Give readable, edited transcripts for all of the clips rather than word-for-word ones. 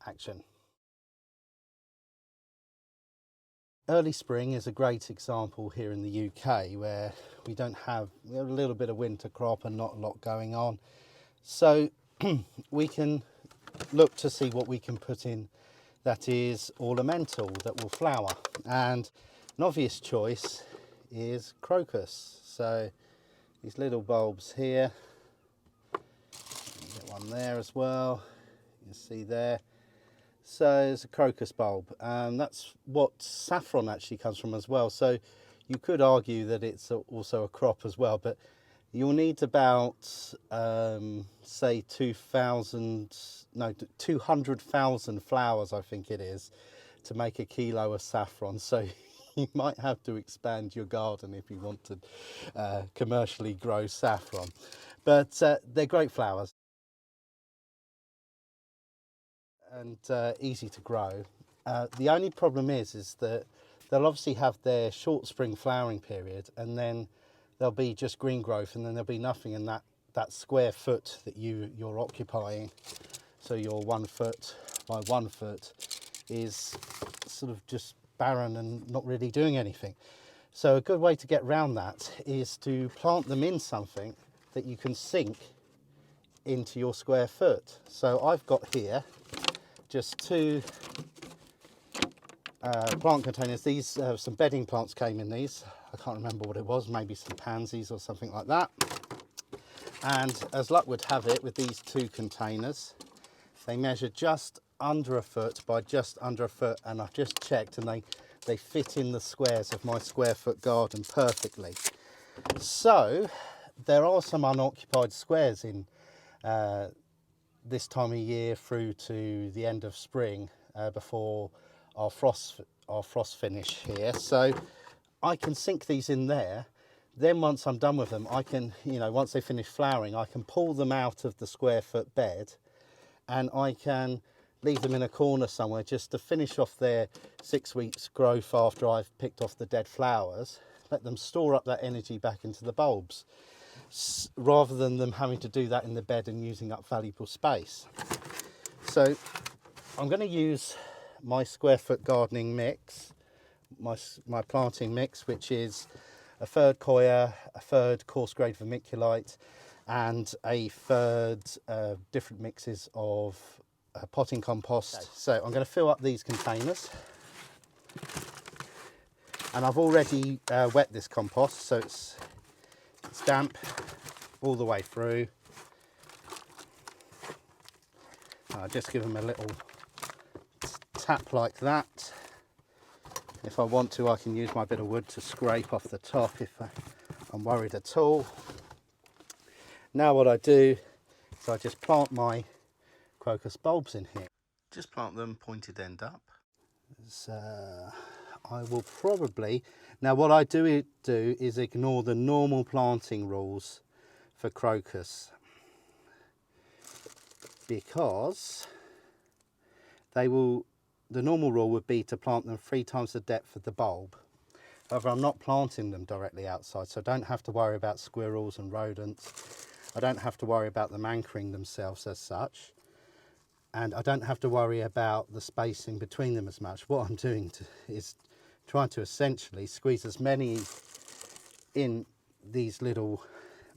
action. Early spring is a great example here in the UK where we have a little bit of winter crop and not a lot going on. So we can look to see what we can put in that is ornamental, that will flower. And an obvious choice is crocus. So these little bulbs here, get one there as well, you can see there. So it's a crocus bulb, and that's what saffron actually comes from as well. So you could argue that it's also a crop as well, but you'll need about say 200,000 flowers, I think it is, to make a kilo of saffron. So you might have to expand your garden if you want to commercially grow saffron, but they're great flowers and easy to grow. The only problem is that they'll obviously have their short spring flowering period, and then there'll be just green growth, and then there'll be nothing in that square foot that you're occupying. So your 1 foot by 1 foot is sort of just barren and not really doing anything. So a good way to get around that is to plant them in something that you can sink into your square foot. So I've got here just 2 plant containers. These some bedding plants came in these. I can't remember what it was, maybe some pansies or something like that. And as luck would have it, with these 2 containers, they measure just under 1 foot by just under 1 foot, and I've just checked and they fit in the squares of my square foot garden perfectly. So there are some unoccupied squares in this time of year through to the end of spring, before our frost finish here. So I can sink these in there. Then once I'm done with them, I can, once they finish flowering, I can pull them out of the square foot bed, and I can leave them in a corner somewhere just to finish off their 6 weeks growth after I've picked off the dead flowers. Let them store up that energy back into the bulbs, rather than them having to do that in the bed and using up valuable space. So I'm going to use my square foot gardening mix, my planting mix, which is a third coir, a third coarse grade vermiculite, and a third different mixes of potting compost. Okay. So I'm going to fill up these containers, and I've already wet this compost, so it's damp all the way through. I'll just give them a little tap like that. If I want to, I can use my bit of wood to scrape off the top if I'm worried at all. Now what I do is I just plant my crocus bulbs in here. Just plant them pointed end up. I will probably, now what I do is ignore the normal planting rules for crocus, because the normal rule would be to plant them 3 times the depth of the bulb. However, I'm not planting them directly outside, so I don't have to worry about squirrels and rodents. I don't have to worry about them anchoring themselves as such. And I don't have to worry about the spacing between them as much. What I'm doing is trying to essentially squeeze as many in these little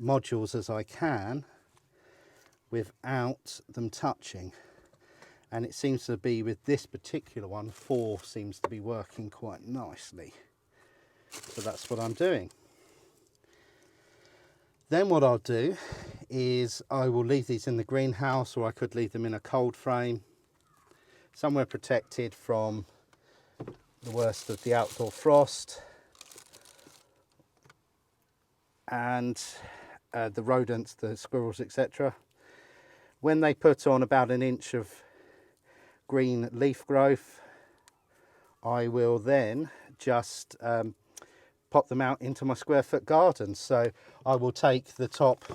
modules as I can without them touching. And it seems to be, with this particular one, 4 seems to be working quite nicely. So that's what I'm doing. Then what I'll do is I will leave these in the greenhouse, or I could leave them in a cold frame, somewhere protected from the worst of the outdoor frost and the rodents, the squirrels, etc. When they put on about 1 inch of green leaf growth, I will then just pop them out into my square foot garden. So I will take the top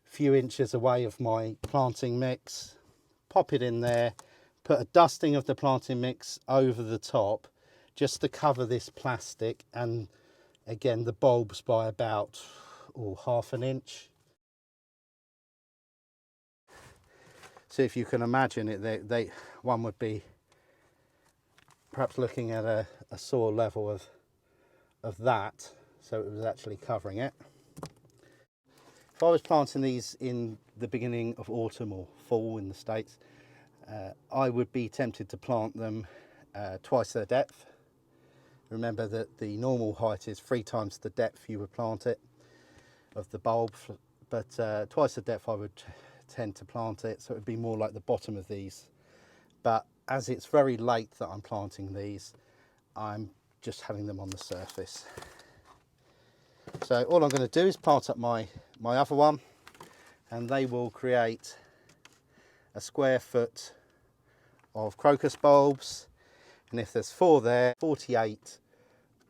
few inches away of my planting mix, pop it in there, put a dusting of the planting mix over the top just to cover this plastic, and again the bulbs by about ½ inch. So if you can imagine it, one would be perhaps looking at a soil level of that, so it was actually covering it. If I was planting these in the beginning of autumn or fall in the States, I would be tempted to plant them twice their depth. Remember that the normal height is 3 times the depth you would plant it of the bulb, but twice the depth I would tend to plant it, so it would be more like the bottom of these. But as it's very late that I'm planting these, I'm just having them on the surface. So all I'm going to do is plant up my other one, and they will create a square foot of crocus bulbs, and if there's 4 there, 48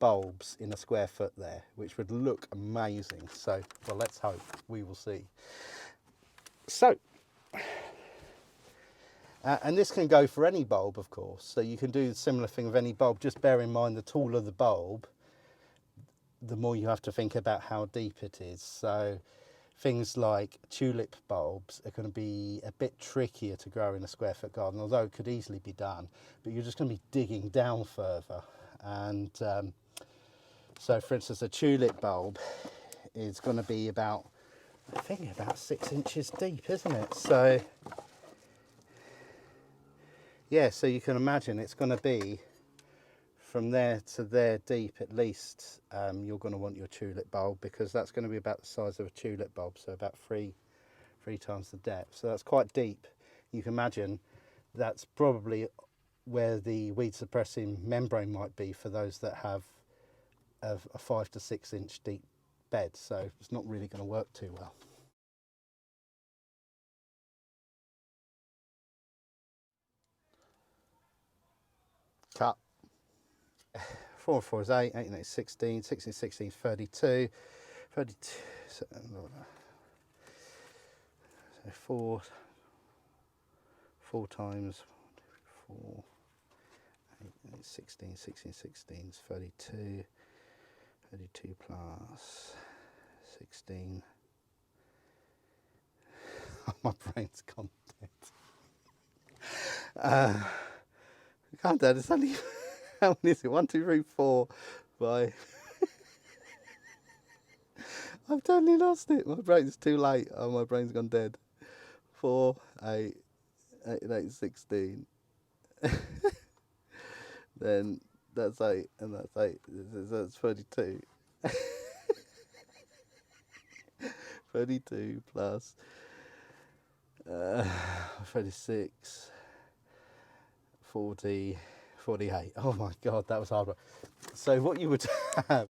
bulbs in a square foot there, which would look amazing. So, well, let's hope, we will see. So, and this can go for any bulb, of course, so you can do the similar thing with any bulb. Just bear in mind, the taller the bulb, the more you have to think about how deep it is. So things like tulip bulbs are going to be a bit trickier to grow in a square foot garden, although it could easily be done, but you're just going to be digging down further. And so for instance, a tulip bulb is going to be about, I think, about 6 inches deep, isn't it? So yeah, so you can imagine it's going to be from there to there deep at least. You're going to want your tulip bulb, because that's going to be about the size of a tulip bulb, so about three times the depth. So that's quite deep. You can imagine that's probably where the weed suppressing membrane might be for those that have a 5 to 6 inch deep bed, so it's not really going to work too well. Cut. 4 and 4 is 8, 8 and 8 is 16, 16 and 16 is 32, 32, so 4 times 4, 8 and 8 is 16, 16, 16 is 32, 32 plus 16, my brain's gone dead. Can't Dad, it's only, how many is it? 1, 2, 3, 4 by... I've totally lost it. My brain's too late. Oh, my brain's gone dead. 4, 8, 8 and 8, 16. Then that's 8 and that's 8. That's 32. 32 plus 36. 40, 48. Oh my God, that was hard work. So what you would have